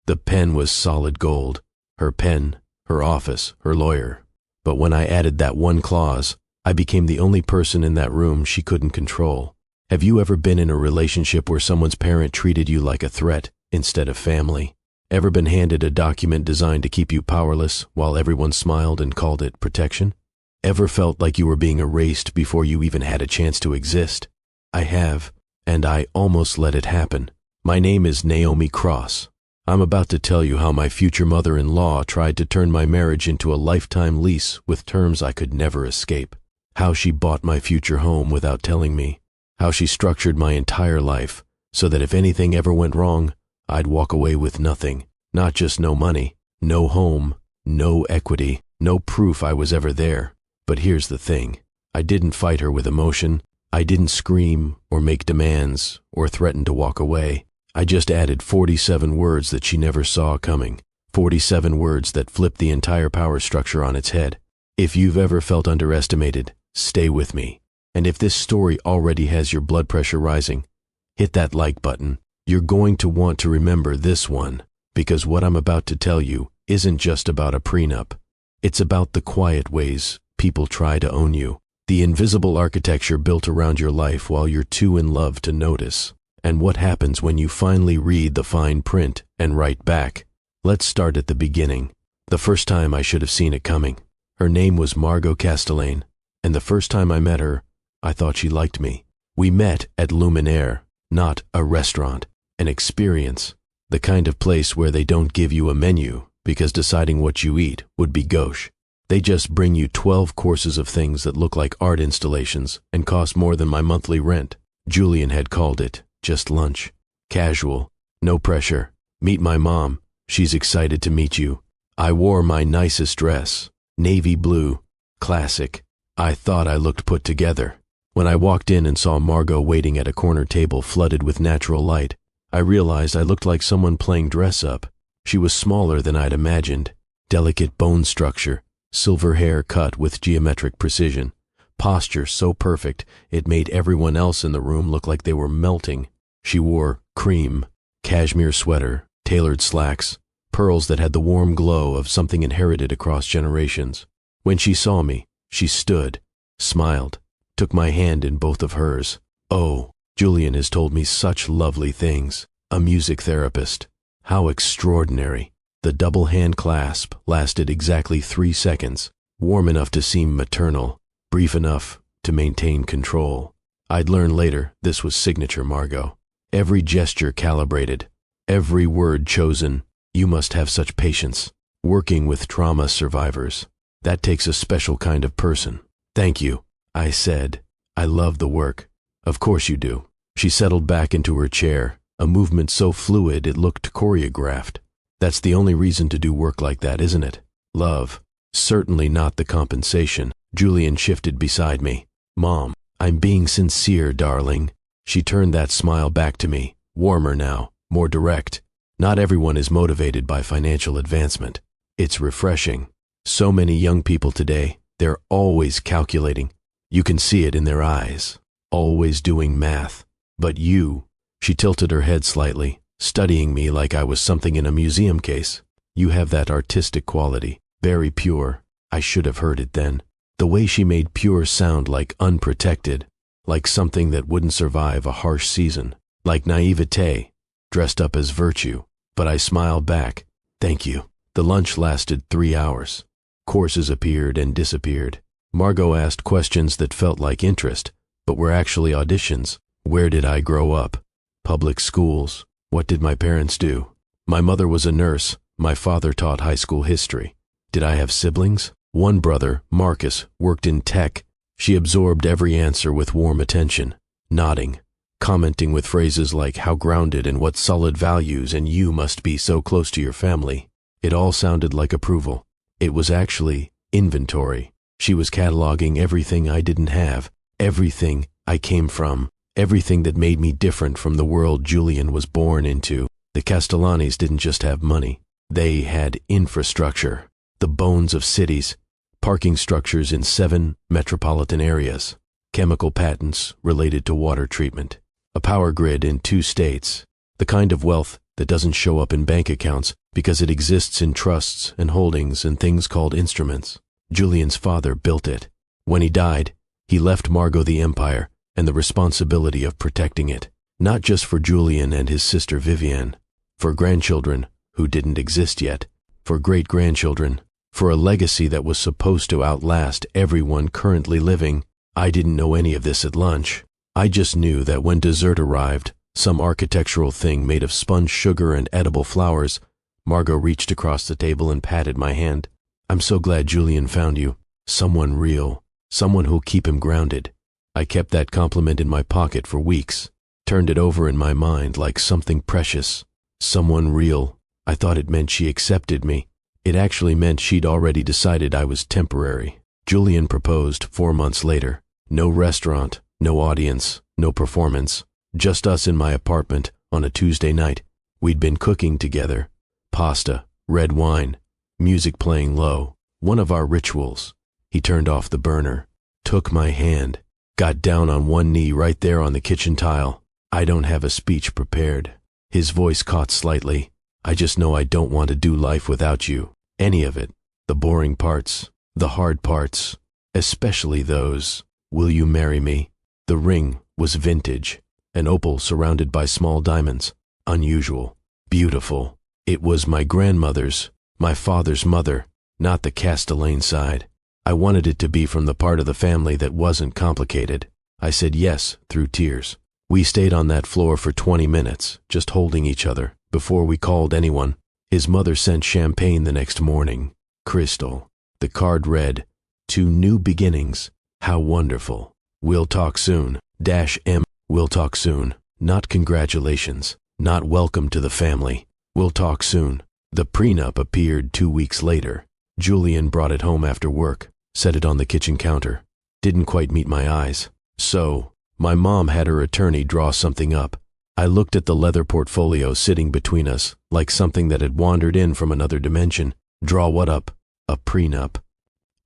The pen was solid gold. Her pen, her office, her lawyer. But when I added that one clause, I became the only person in that room she couldn't control. Have you ever been in a relationship where someone's parent treated you like a threat instead of family? Ever been handed a document designed to keep you powerless while everyone smiled and called it protection? Ever felt like you were being erased before you even had a chance to exist? I have, and I almost let it happen. My name is Naomi Cross. I'm about to tell you how my future mother-in-law tried to turn my marriage into a lifetime lease with terms I could never escape. How she bought my future home without telling me. How she structured my entire life so that if anything ever went wrong, I'd walk away with nothing. Not just no money, no home, no equity, no proof I was ever there. But here's the thing. I didn't fight her with emotion. I didn't scream or make demands or threaten to walk away. I just added 47 words that she never saw coming. 47 words that flipped the entire power structure on its head. If you've ever felt underestimated, stay with me. And if this story already has your blood pressure rising, hit that like button. You're going to want to remember this one, because what I'm about to tell you isn't just about a prenup. It's about the quiet ways people try to own you. The invisible architecture built around your life while you're too in love to notice. And what happens when you finally read the fine print and write back. Let's start at the beginning. The first time I should have seen it coming. Her name was Margot Castellane, and the first time I met her, I thought she liked me. We met at Luminaire, not a restaurant, an experience, the kind of place where they don't give you a menu because deciding what you eat would be gauche. They just bring you 12 courses of things that look like art installations and cost more than my monthly rent. Julian had called it just lunch. Casual, no pressure. Meet my mom. She's excited to meet you. I wore my nicest dress, navy blue, classic. I thought I looked put together. When I walked in and saw Margot waiting at a corner table flooded with natural light, I realized I looked like someone playing dress up. She was smaller than I'd imagined. Delicate bone structure, silver hair cut with geometric precision, posture so perfect it made everyone else in the room look like they were melting. She wore cream, cashmere sweater, tailored slacks, pearls that had the warm glow of something inherited across generations. When she saw me, she stood, smiled, took my hand in both of hers. Oh, Julian has told me such lovely things. A music therapist. How extraordinary. The double hand clasp lasted exactly 3 seconds, warm enough to seem maternal, brief enough to maintain control. I'd learn later this was signature Margot. Every gesture calibrated, every word chosen. You must have such patience. Working with trauma survivors, that takes a special kind of person. Thank you, I said. I love the work. Of course you do. She settled back into her chair, a movement so fluid it looked choreographed. That's the only reason to do work like that, isn't it? Love. Certainly not the compensation. Julian shifted beside me. Mom, I'm being sincere, darling. She turned that smile back to me, warmer now, more direct. Not everyone is motivated by financial advancement. It's refreshing. So many young people today, they're always calculating. You can see it in their eyes. Always doing math. But you, she tilted her head slightly, studying me like I was something in a museum case. You have that artistic quality, very pure. I should have heard it then. The way she made pure sound like unprotected, like something that wouldn't survive a harsh season, like naivete, dressed up as virtue. But I smiled back. Thank you. The lunch lasted 3 hours. Courses appeared and disappeared. Margot asked questions that felt like interest, but were actually auditions. Where did I grow up? Public schools. What did my parents do? My mother was a nurse. My father taught high school history. Did I have siblings? One brother, Marcus, worked in tech. She absorbed every answer with warm attention, nodding, commenting with phrases like how grounded and what solid values and you must be so close to your family. It all sounded like approval. It was actually inventory. She was cataloging everything I didn't have, everything I came from, everything that made me different from the world Julian was born into. The Castellanis didn't just have money. They had infrastructure, the bones of cities, parking structures in 7 metropolitan areas, chemical patents related to water treatment, a power grid in 2 states, the kind of wealth that doesn't show up in bank accounts because it exists in trusts and holdings and things called instruments. Julian's father built it. When he died, he left Margot the empire and the responsibility of protecting it, not just for Julian and his sister Vivienne, for grandchildren who didn't exist yet, for great-grandchildren, for a legacy that was supposed to outlast everyone currently living. I didn't know any of this at lunch. I just knew that when dessert arrived, some architectural thing made of spun sugar and edible flowers, Margot reached across the table and patted my hand. "I'm so glad Julian found you. Someone real. Someone who'll keep him grounded." I kept that compliment in my pocket for weeks, turned it over in my mind like something precious. Someone real. I thought it meant she accepted me. It actually meant she'd already decided I was temporary. Julian proposed 4 months later. No restaurant, no audience, no performance. Just us in my apartment on a Tuesday night. We'd been cooking together. Pasta, red wine, music playing low. One of our rituals. He turned off the burner, took my hand, got down on one knee right there on the kitchen tile. I don't have a speech prepared. His voice caught slightly. "I just know I don't want to do life without you. Any of it. The boring parts, the hard parts, especially those. Will you marry me?" The ring was vintage, an opal surrounded by small diamonds. Unusual. Beautiful. It was my grandmother's, my father's mother, not the Castellane side. I wanted it to be from the part of the family that wasn't complicated. I said yes through tears. We stayed on that floor for 20 minutes, just holding each other, before we called anyone. His mother sent champagne the next morning. Crystal. The card read, "To new beginnings. How wonderful. We'll talk soon. -M. We'll talk soon. Not congratulations. Not welcome to the family. We'll talk soon." The prenup appeared 2 weeks later. Julian brought it home after work, set it on the kitchen counter. Didn't quite meet my eyes. So, my mom had her attorney draw something up. I looked at the leather portfolio sitting between us, like something that had wandered in from another dimension. "Draw what up?" "A prenup."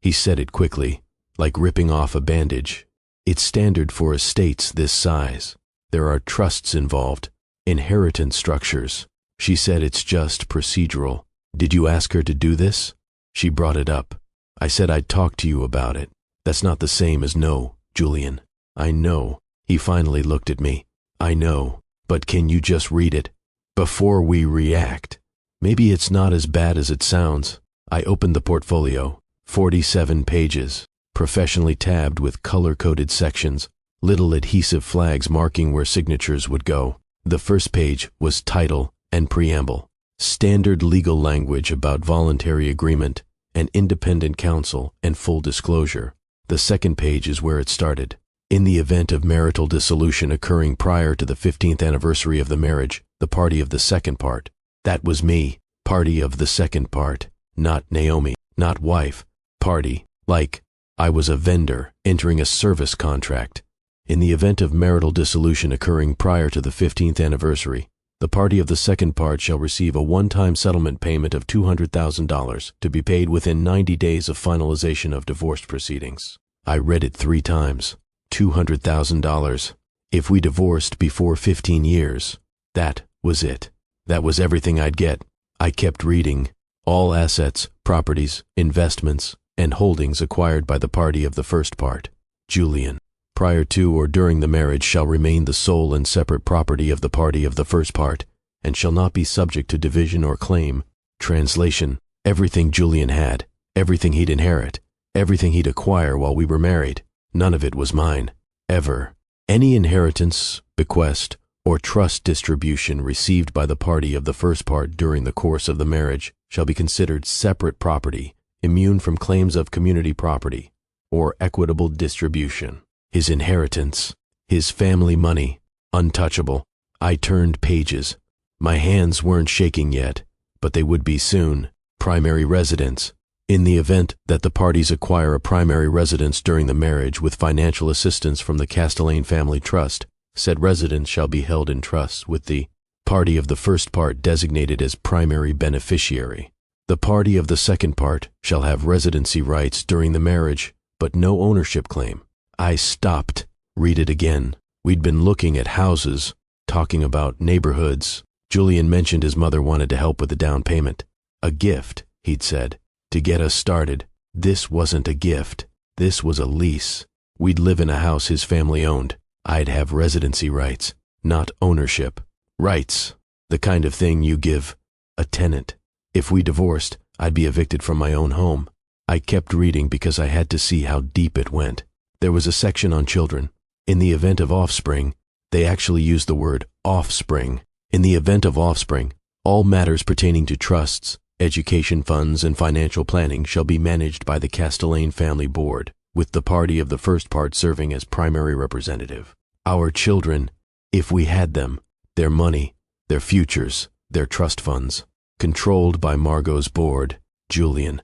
He said it quickly, like ripping off a bandage. "It's standard for estates this size. There are trusts involved, inheritance structures." She said it's just procedural. "Did you ask her to do this?" She brought it up. I said I'd talk to you about it. "That's not the same as no, Julian." "I know." He finally looked at me. "I know, but can you just read it? Before we react. Maybe it's not as bad as it sounds." I opened the portfolio. 47 pages, professionally tabbed with color-coded sections, little adhesive flags marking where signatures would go. The first page was title and preamble. Standard legal language about voluntary agreement and independent counsel and full disclosure. The second page is where it started. In the event of marital dissolution occurring prior to the 15th anniversary of the marriage, the party of the second part. That was me. Party of the second part. Not Naomi. Not wife. Party. Like I was a vendor entering a service contract. In the event of marital dissolution occurring prior to the 15th anniversary, the party of the second part shall receive a one-time settlement payment of $200,000 to be paid within 90 days of finalization of divorce proceedings. I read it 3 times. $200,000. If we divorced before 15 years, that was it. That was everything I'd get. I kept reading. All assets, properties, investments, and holdings acquired by the party of the first part, Julian, prior to or during the marriage shall remain the sole and separate property of the party of the first part, and shall not be subject to division or claim. Translation: everything Julian had, everything he'd inherit, everything he'd acquire while we were married, none of it was mine, ever. Any inheritance, bequest, or trust distribution received by the party of the first part during the course of the marriage shall be considered separate property, immune from claims of community property, or equitable distribution. His inheritance, his family money, untouchable. I turned pages. My hands weren't shaking yet, but they would be soon. Primary residence. In the event that the parties acquire a primary residence during the marriage with financial assistance from the Castellane Family Trust, said residence shall be held in trust with the party of the first part designated as primary beneficiary. The party of the second part shall have residency rights during the marriage, but no ownership claim. I stopped. Read it again. We'd been looking at houses, talking about neighborhoods, Julian mentioned his mother wanted to help with the down payment. A gift, he'd said, to get us started. This wasn't a gift. This was a lease. We'd live in a house his family owned. I'd have residency rights, not ownership. Rights, the kind of thing you give a tenant. If we divorced, I'd be evicted from my own home. I kept reading because I had to see how deep it went. There was a section on children. In the event of offspring, they actually used the word offspring. In the event of offspring, all matters pertaining to trusts, education funds, and financial planning shall be managed by the Castellane Family Board, with the party of the first part serving as primary representative. Our children, if we had them, their money, their futures, their trust funds, controlled by Margot's board, Julian,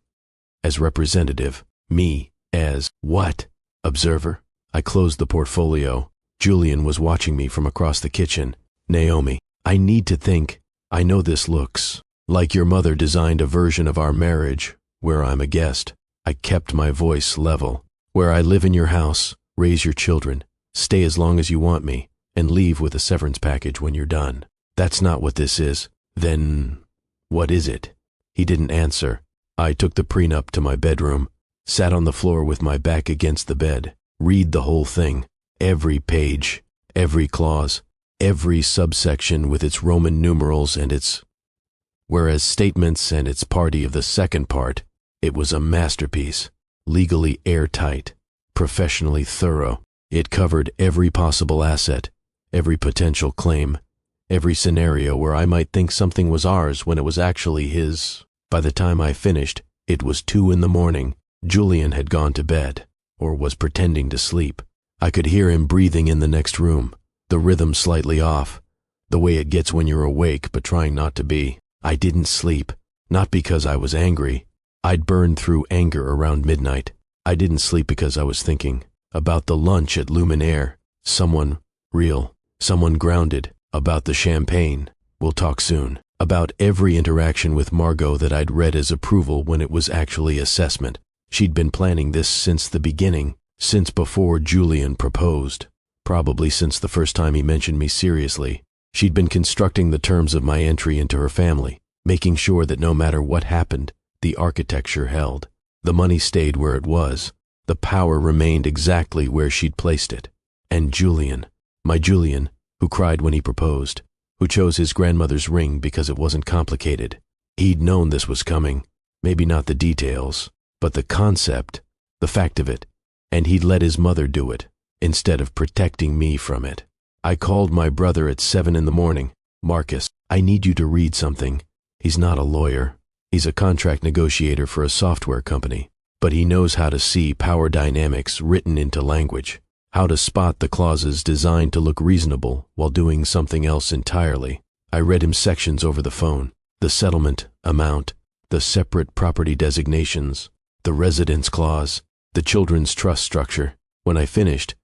as representative, me, as, what? Observer? I closed the portfolio. Julian was watching me from across the kitchen. Naomi, I need to think. I know this looks like your mother designed a version of our marriage, where I'm a guest. I kept my voice level. Where I live in your house, raise your children, stay as long as you want me, and leave with a severance package when you're done. That's not what this is. Then, what is it? He didn't answer. I took the prenup to my bedroom, sat on the floor with my back against the bed, read the whole thing, every page, every clause, every subsection with its Roman numerals and its whereas statements and its party of the second part. It was a masterpiece, legally airtight, professionally thorough. It covered every possible asset, every potential claim, every scenario where I might think something was ours when it was actually his. By the time I finished, it was 2 a.m. Julian had gone to bed, or was pretending to sleep. I could hear him breathing in the next room, the rhythm slightly off, the way it gets when you're awake but trying not to be. I didn't sleep, not because I was angry. I'd burned through anger around midnight. I didn't sleep because I was thinking about the lunch at Luminaire, someone real, someone grounded, about the champagne, we'll talk soon, about every interaction with Margot that I'd read as approval when it was actually assessment. She'd been planning this since the beginning, since before Julian proposed, probably since the first time he mentioned me seriously. She'd been constructing the terms of my entry into her family, making sure that no matter what happened, the architecture held. The money stayed where it was. The power remained exactly where she'd placed it. And Julian, my Julian, who cried when he proposed, who chose his grandmother's ring because it wasn't complicated. He'd known this was coming, maybe not the details, but the concept, the fact of it, and he'd let his mother do it, instead of protecting me from it. I called my brother at 7 a.m. Marcus, I need you to read something. He's not a lawyer. He's a contract negotiator for a software company, but he knows how to see power dynamics written into language, how to spot the clauses designed to look reasonable while doing something else entirely. I read him sections over the phone, the settlement amount, the separate property designations, the residence clause, the children's trust structure. When I finished,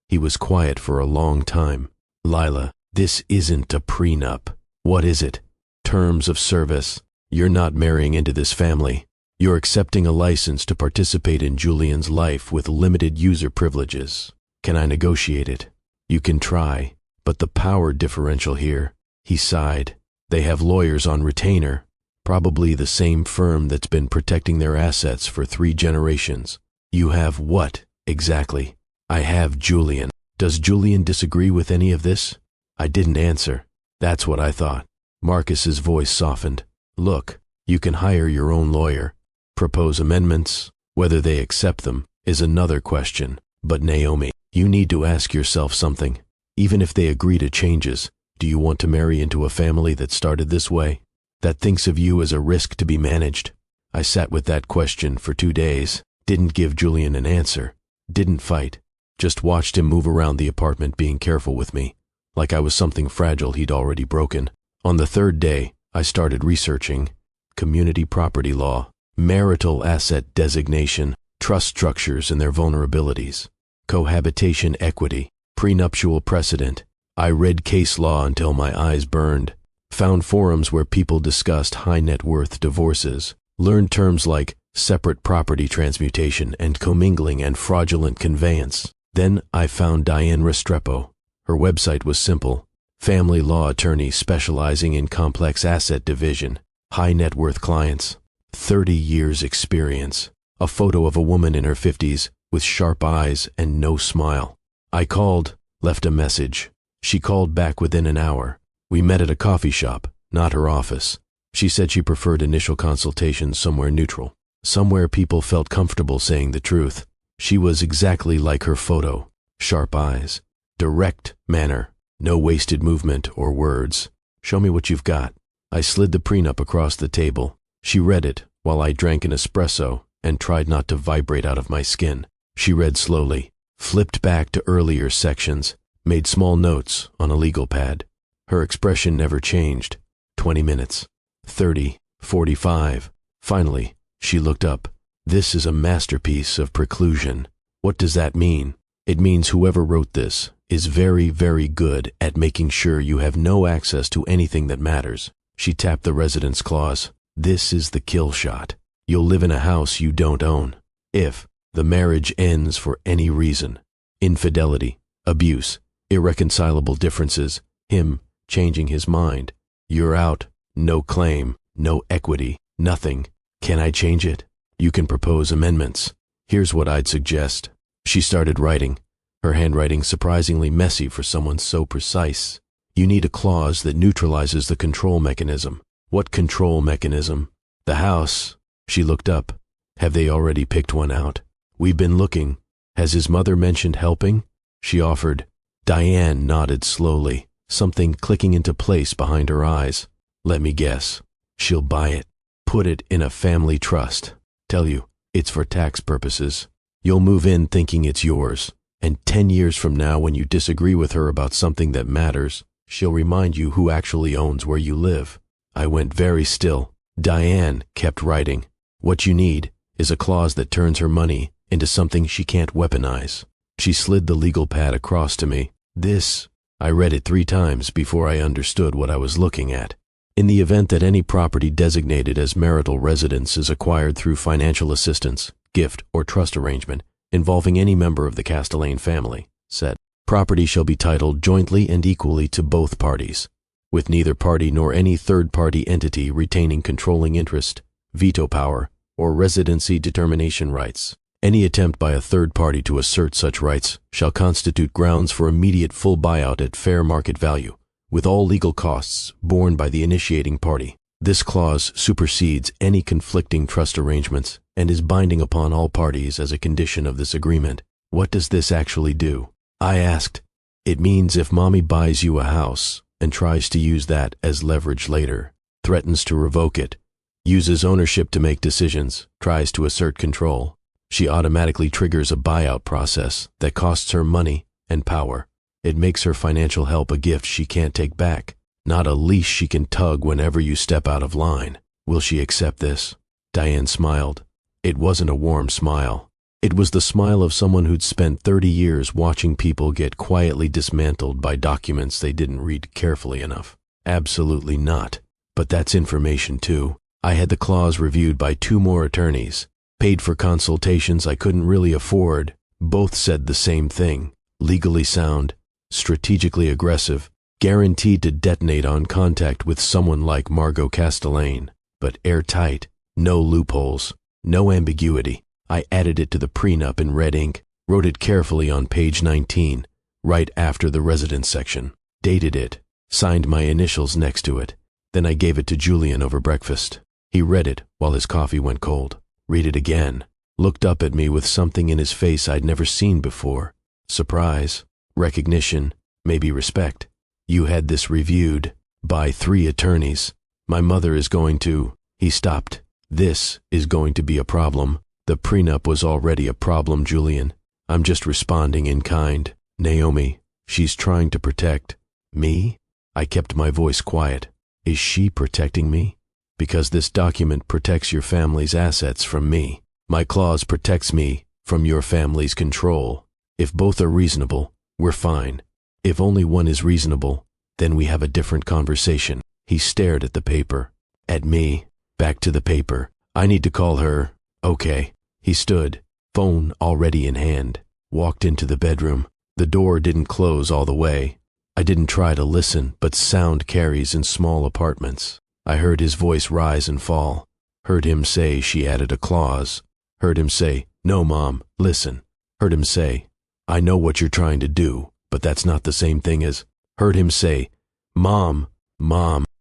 he was quiet for a long time. Lila, this isn't a prenup. What is it? Terms of service. You're not marrying into this family. You're accepting a license to participate in Julian's life with limited user privileges. Can I negotiate it? You can try, but the power differential here, he sighed. They have lawyers on retainer, probably the same firm that's been protecting their assets for 3 generations. You have what, exactly? I have Julian. Does Julian disagree with any of this? I didn't answer. That's what I thought. Marcus's voice softened. Look, you can hire your own lawyer. Propose amendments. Whether they accept them is another question. But Naomi, you need to ask yourself something. Even if they agree to changes, do you want to marry into a family that started this way? That thinks of you as a risk to be managed? I sat with that question for 2 days. Didn't give Julian an answer. Didn't fight. Just watched him move around the apartment being careful with me, like I was something fragile he'd already broken. On the 3rd day, I started researching community property law, marital asset designation, trust structures and their vulnerabilities, cohabitation equity, prenuptial precedent. I read case law until my eyes burned, found forums where people discussed high net worth divorces, learned terms like separate property transmutation and commingling and fraudulent conveyance. Then I found Diane Restrepo. Her website was simple, Family law attorney specializing in complex asset division, high net worth clients, 30 years experience. A photo of a woman in her 50s with sharp eyes and no smile. I called, left a message. She called back within an hour. We met at a coffee shop, not her office. She said she preferred initial consultations somewhere neutral, somewhere people felt comfortable saying the truth. She was exactly like her photo. Sharp eyes, direct manner, no wasted movement or words. Show me what you've got. I slid the prenup across the table. She read it while I drank an espresso and tried not to vibrate out of my skin. She read slowly, flipped back to earlier sections, made small notes on a legal pad. Her expression never changed. 20 minutes, 30, 45. Finally, she looked up. This is a masterpiece of preclusion. What does that mean? It means whoever wrote this is very, very good at making sure you have no access to anything that matters. She tapped the residence clause. This is the kill shot. You'll live in a house you don't own. If the marriage ends for any reason, infidelity, abuse, irreconcilable differences, him changing his mind, you're out. No claim, no equity, nothing. Can I change it? You can propose amendments. Here's what I'd suggest. She started writing, her handwriting surprisingly messy for someone so precise. You need a clause that neutralizes the control mechanism. What control mechanism? The house. She looked up. Have they already picked one out? We've been looking. Has his mother mentioned helping? She offered. Diane nodded slowly, something clicking into place behind her eyes. Let me guess. She'll buy it. Put it in a family trust. Tell you, it's for tax purposes. You'll move in thinking it's yours. And 10 years from now, when you disagree with her about something that matters, she'll remind you who actually owns where you live. I went very still. Diane kept writing. What you need is a clause that turns her money into something she can't weaponize. She slid the legal pad across to me. This, I read it 3 times before I understood what I was looking at. In the event that any property designated as marital residence is acquired through financial assistance, gift, or trust arrangement involving any member of the Castellane family, said, property shall be titled jointly and equally to both parties, with neither party nor any third-party entity retaining controlling interest, veto power, or residency determination rights. Any attempt by a third party to assert such rights shall constitute grounds for immediate full buyout at fair market value, with all legal costs borne by the initiating party. This clause supersedes any conflicting trust arrangements and is binding upon all parties as a condition of this agreement. What does this actually do? I asked. It means if mommy buys you a house and tries to use that as leverage later, threatens to revoke it, uses ownership to make decisions, tries to assert control, she automatically triggers a buyout process that costs her money and power. It makes her financial help a gift she can't take back, not a leash she can tug whenever you step out of line. Will she accept this? Diane smiled. It wasn't a warm smile. It was the smile of someone who'd spent 30 years watching people get quietly dismantled by documents they didn't read carefully enough. Absolutely not. But that's information too. I had the clause reviewed by 2 more attorneys, paid for consultations I couldn't really afford. Both said the same thing. Legally sound, strategically aggressive, guaranteed to detonate on contact with someone like Margot Castellane, but airtight, no loopholes, no ambiguity. I added it to the prenup in red ink, wrote it carefully on page 19, right after the residence section, dated it, signed my initials next to it. Then I gave it to Julian over breakfast. He read it while his coffee went cold. Read it again, looked up at me with something in his face I'd never seen before. Surprise, recognition, maybe respect. You had this reviewed by 3 attorneys. My mother is going to... He stopped. This is going to be a problem. The prenup was already a problem, Julian. I'm just responding in kind. Naomi, she's trying to protect... Me? I kept my voice quiet. Is she protecting me? Because this document protects your family's assets from me. My clause protects me from your family's control. If both are reasonable, we're fine. If only one is reasonable, then we have a different conversation. He stared at the paper, at me, back to the paper. I need to call her. Okay. He stood, phone already in hand, walked into the bedroom. The door didn't close all the way. I didn't try to listen, but sound carries in small apartments. I heard his voice rise and fall. Heard him say she added a clause. Heard him say, "No, Mom, listen." Heard him say, "I know what you're trying to do, but that's not the same thing as." Heard him say, Mom,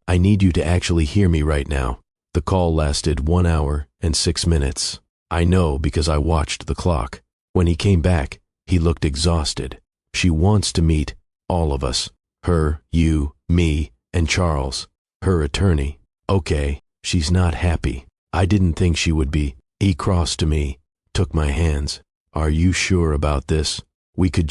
I need you to actually hear me right now." The call lasted 1 hour and 6 minutes. I know because I watched the clock. When he came back, he looked exhausted. She wants to meet all of us. Her, you, me, and Charles, her attorney. Okay, she's not happy. I didn't think she would be. He crossed to me, took my hands. "Are you sure about this? We could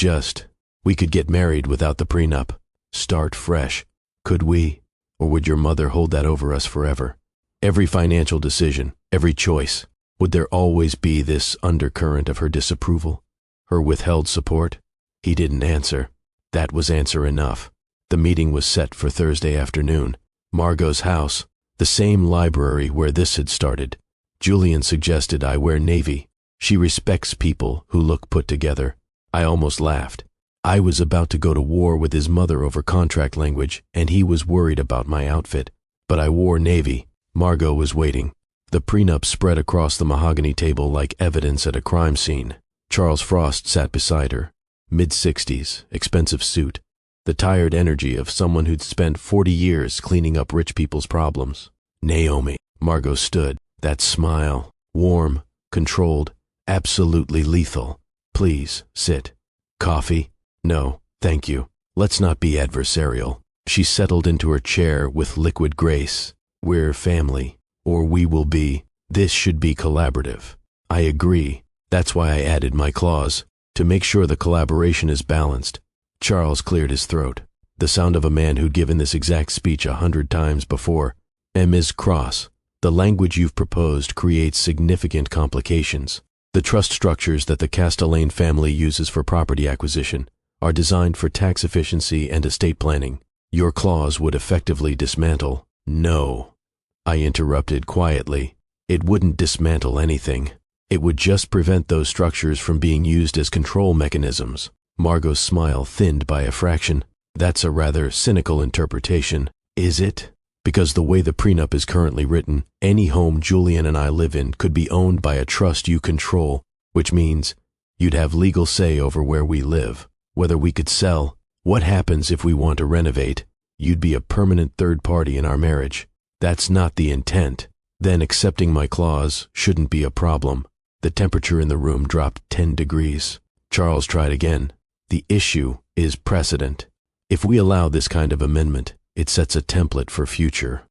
get married without the prenup. Start fresh. Could we? Or would your mother hold that over us forever? Every financial decision, every choice, would there always be this undercurrent of her disapproval? Her withheld support?" He didn't answer. That was answer enough. The meeting was set for Thursday afternoon. Margot's house, the same library where this had started. Julian suggested I wear navy. She respects people who look put together. I almost laughed. I was about to go to war with his mother over contract language, and he was worried about my outfit. But I wore navy. Margot was waiting. The prenup spread across the mahogany table like evidence at a crime scene. Charles Frost sat beside her. Mid-60s, expensive suit. The tired energy of someone who'd spent 40 years cleaning up rich people's problems. "Naomi." Margot stood. That smile, warm, controlled, absolutely lethal. "Please, sit. Coffee?" "No, thank you. Let's not be adversarial." She settled into her chair with liquid grace. "We're family, or we will be. This should be collaborative." I agree. That's why I added my clause, to make sure the collaboration is balanced. Charles cleared his throat. The sound of a man who'd given this exact speech 100 times before. "Ms. Cross, the language you've proposed creates significant complications. The trust structures that the Castellane family uses for property acquisition are designed for tax efficiency and estate planning. Your clause would effectively dismantle." "No," I interrupted quietly. "It wouldn't dismantle anything. It would just prevent those structures from being used as control mechanisms." Margot's smile thinned by a fraction. "That's a rather cynical interpretation." "Is it? Because the way the prenup is currently written, any home Julian and I live in could be owned by a trust you control, which means you'd have legal say over where we live, whether we could sell. What happens if we want to renovate? You'd be a permanent third party in our marriage. That's not the intent. Then accepting my clause shouldn't be a problem." The temperature in the room dropped 10 degrees. Charles tried again. "The issue is precedent. If we allow this kind of amendment, it sets a template for future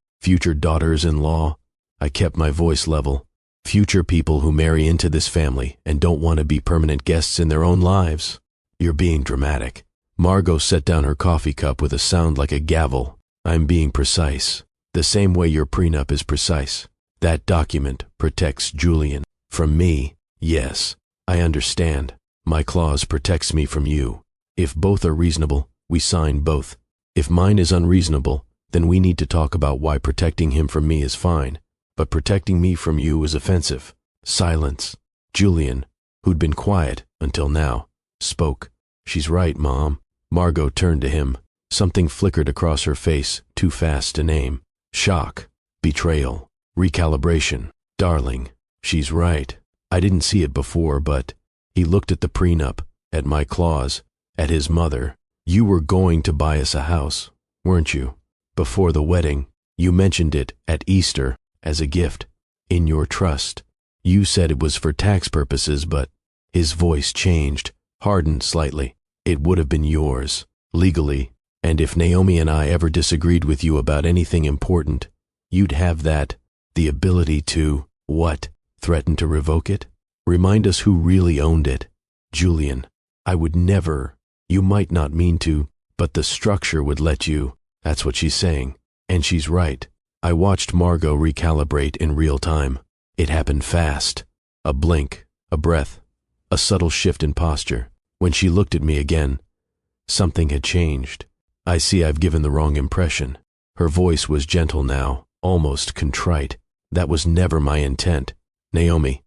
daughters-in-law." I kept my voice level. "Future people who marry into this family and don't want to be permanent guests in their own lives." "You're being dramatic." Margot set down her coffee cup with a sound like a gavel. "I'm being precise. The same way your prenup is precise. That document protects Julian. From me, yes, I understand. My clause protects me from you. If both are reasonable, we sign both. If mine is unreasonable, then we need to talk about why protecting him from me is fine, but protecting me from you is offensive." Silence. Julian, who'd been quiet until now, spoke. "She's right, Mom." Margot turned to him. Something flickered across her face, too fast to name. Shock, betrayal, recalibration. "Darling, she's right. I didn't see it before, but..." He looked at the prenup, at my clause, at his mother. "You were going to buy us a house, weren't you? Before the wedding, you mentioned it at Easter as a gift. In your trust, you said it was for tax purposes, but..." His voice changed, hardened slightly. "It would have been yours, legally, and if Naomi and I ever disagreed with you about anything important, you'd have that, the ability to..." "What? Threaten to revoke it? Remind us who really owned it." "Julian, I would never. You might not mean to, but the structure would let you." That's what she's saying, and she's right. I watched Margot recalibrate in real time. It happened fast. A blink, a breath, a subtle shift in posture. When she looked at me again, something had changed. "I see I've given the wrong impression." Her voice was gentle now, almost contrite. "That was never my intent. Naomi,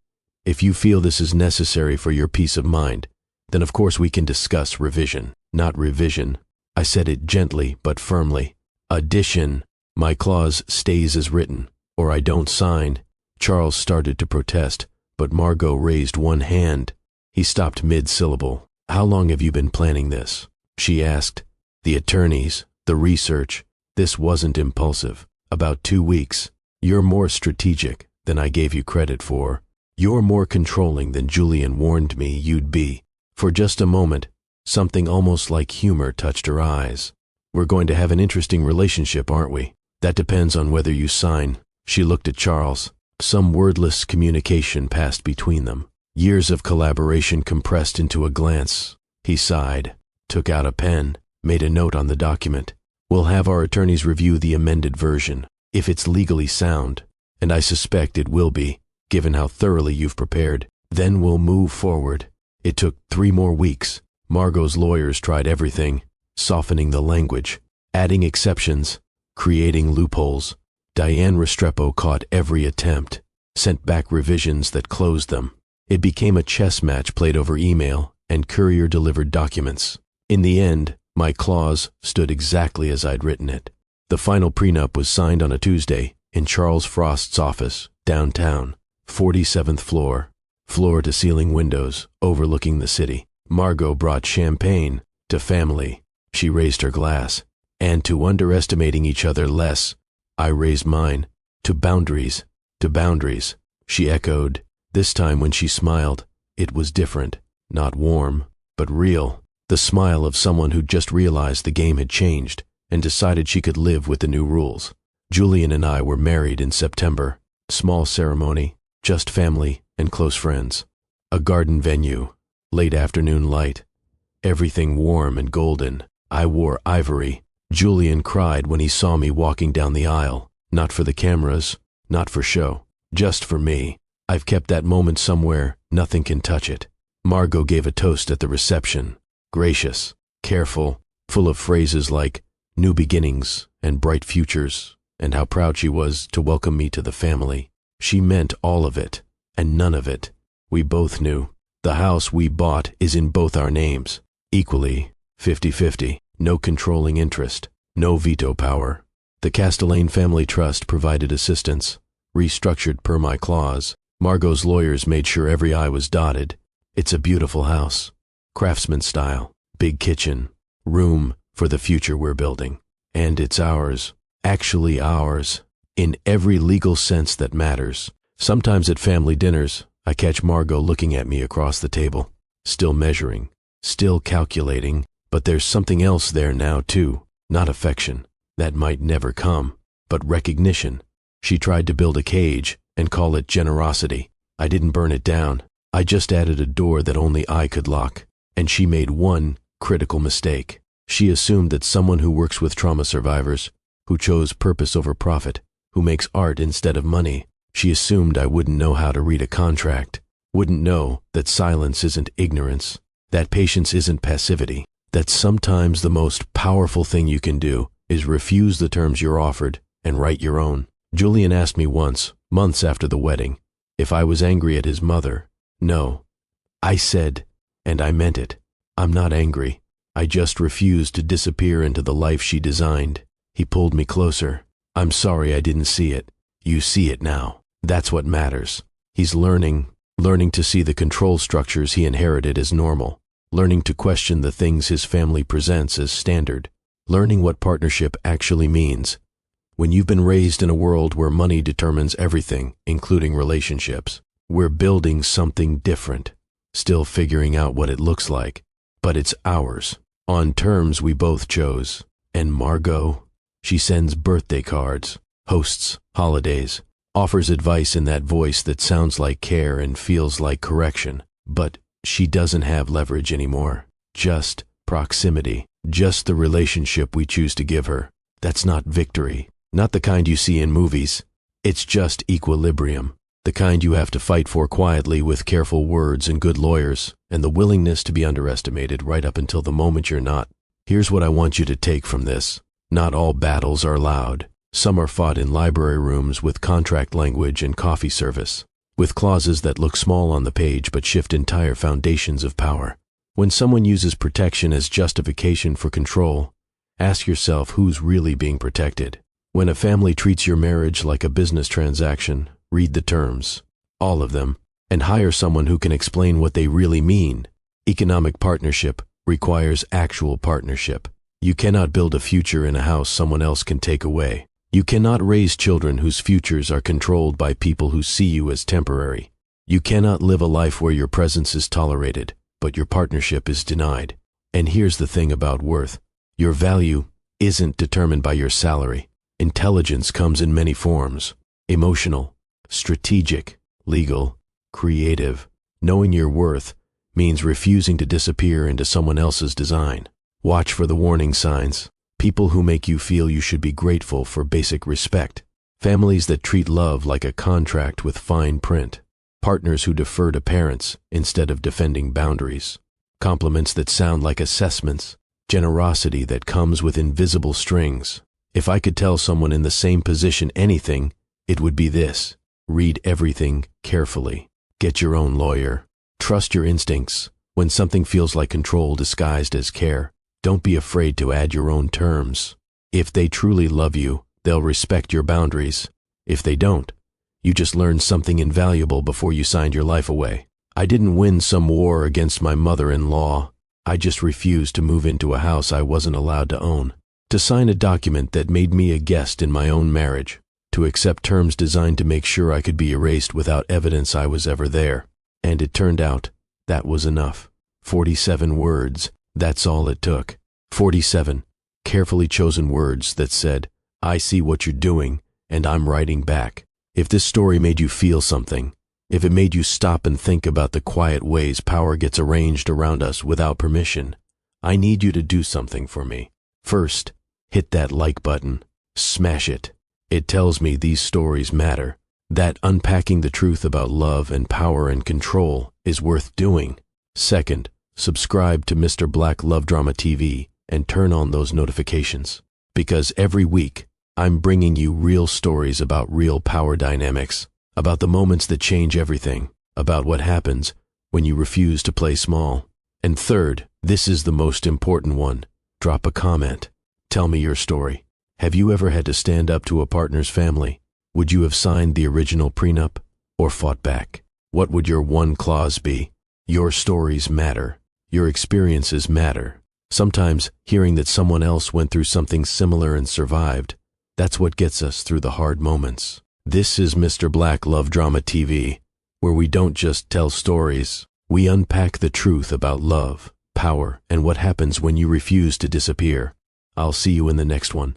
if you feel this is necessary for your peace of mind, then of course we can discuss revision." "Not revision. I said it gently but firmly. Addition. My clause stays as written, or I don't sign. Charles started to protest, but Margot raised one hand. He stopped mid-syllable. How long have you been planning this? She asked. The attorneys, the research. This wasn't impulsive. About 2 weeks. You're more strategic than I gave you credit for. You're more controlling than Julian warned me you'd be. For just a moment, something almost like humor touched her eyes. We're going to have an interesting relationship, aren't we? That depends on whether you sign. She looked at Charles. Some wordless communication passed between them. Years of collaboration compressed into a glance. He sighed, took out a pen, made a note on the document. We'll have our attorneys review the amended version, if it's legally sound, and I suspect it will be, given how thoroughly you've prepared. Then we'll move forward. It took 3 more weeks. Margot's lawyers tried everything, softening the language, adding exceptions, creating loopholes. Diane Restrepo caught every attempt, sent back revisions that closed them. It became a chess match played over email and courier-delivered documents. In the end, my clause stood exactly as I'd written it. The final prenup was signed on a Tuesday in Charles Frost's office, downtown, 47th floor, floor-to-ceiling windows overlooking the city. Margot brought champagne to family. She raised her glass. And to underestimating each other less, I raised mine. To boundaries, she echoed. This time when she smiled, it was different. Not warm, but real. The smile of someone who'd just realized the game had changed and decided she could live with the new rules. Julian and I were married in September. Small ceremony, just family and close friends. A garden venue, late afternoon light. Everything warm and golden. I wore ivory. Julian cried when he saw me walking down the aisle. Not for the cameras, not for show, just for me. I've kept that moment somewhere. Nothing can touch it. Margot gave a toast at the reception. Gracious, careful, full of phrases like new beginnings and bright futures, and how proud she was to welcome me to the family. She meant all of it, and none of it. We both knew. The house we bought is in both our names, equally, 50-50, no controlling interest, no veto power. The Castellane Family Trust provided assistance, restructured per my clause. Margot's lawyers made sure every I was dotted. It's a beautiful house, craftsman style, big kitchen, room for the future we're building. And it's ours, actually ours, in every legal sense that matters. Sometimes at family dinners, I catch Margot looking at me across the table, still measuring, still calculating, but there's something else there now too, not affection, that might never come, but recognition. She tried to build a cage and call it generosity. I didn't burn it down. I just added a door that only I could lock, and she made one critical mistake. She assumed that someone who works with trauma survivors, who chose purpose over profit, who makes art instead of money, she assumed I wouldn't know how to read a contract, wouldn't know that silence isn't ignorance, that patience isn't passivity, that sometimes the most powerful thing you can do is refuse the terms you're offered and write your own. Julian asked me once, months after the wedding, if I was angry at his mother. No. I said, and I meant it, I'm not angry. I just refused to disappear into the life she designed. He pulled me closer. I'm sorry I didn't see it. You see it now. That's what matters. He's learning to see the control structures he inherited as normal, learning to question the things his family presents as standard, learning what partnership actually means. When you've been raised in a world where money determines everything, including relationships, we're building something different, still figuring out what it looks like, but it's ours, on terms we both chose. And Margot, she sends birthday cards, hosts holidays, offers advice in that voice that sounds like care and feels like correction, but she doesn't have leverage anymore, just proximity, just the relationship we choose to give her. That's not victory, not the kind you see in movies. It's just equilibrium, the kind you have to fight for quietly with careful words and good lawyers, and the willingness to be underestimated right up until the moment you're not. Here's what I want you to take from this. Not all battles are loud. Some are fought in library rooms with contract language and coffee service, with clauses that look small on the page but shift entire foundations of power. When someone uses protection as justification for control, Ask yourself who's really being protected. When a family treats your marriage like a business transaction, read the terms, all of them, and hire someone who can explain what they really mean. Economic partnership requires actual partnership. You cannot build a future in a house someone else can take away. You cannot raise children whose futures are controlled by people who see you as temporary. You cannot live a life where your presence is tolerated, but your partnership is denied. And here's the thing about worth. Your value isn't determined by your salary. Intelligence comes in many forms: emotional, strategic, legal, creative. Knowing your worth means refusing to disappear into someone else's design. Watch for the warning signs. People who make you feel you should be grateful for basic respect. Families that treat love like a contract with fine print. Partners who defer to parents instead of defending boundaries. Compliments that sound like assessments. Generosity that comes with invisible strings. If I could tell someone in the same position anything, it would be this: read everything carefully. Get your own lawyer. Trust your instincts. When something feels like control disguised as care, don't be afraid to add your own terms. If they truly love you, they'll respect your boundaries. If they don't, you just learned something invaluable before you signed your life away. I didn't win some war against my mother-in-law. I just refused to move into a house I wasn't allowed to own, to sign a document that made me a guest in my own marriage, to accept terms designed to make sure I could be erased without evidence I was ever there. And it turned out that was enough. 47 words, that's all it took. 47 carefully chosen words that said, "I see what you're doing, and I'm writing back." If this story made you feel something, if it made you stop and think about the quiet ways power gets arranged around us without permission, I need you to do something for me. First, hit that like button. Smash it. It tells me these stories matter, that unpacking the truth about love and power and control is worth doing. Second, subscribe to Mr. Black Love Drama TV and turn on those notifications, because every week I'm bringing you real stories about real power dynamics, about the moments that change everything, about what happens when you refuse to play small. And third, this is the most important one. Drop a comment. Tell me your story. Have you ever had to stand up to a partner's family? Would you have signed the original prenup or fought back? What would your one clause be? Your stories matter. Your experiences matter. Sometimes hearing that someone else went through something similar and survived, that's what gets us through the hard moments. This is Mr. Black Love Drama TV, where we don't just tell stories, we unpack the truth about love, power, and what happens when you refuse to disappear. I'll see you in the next one.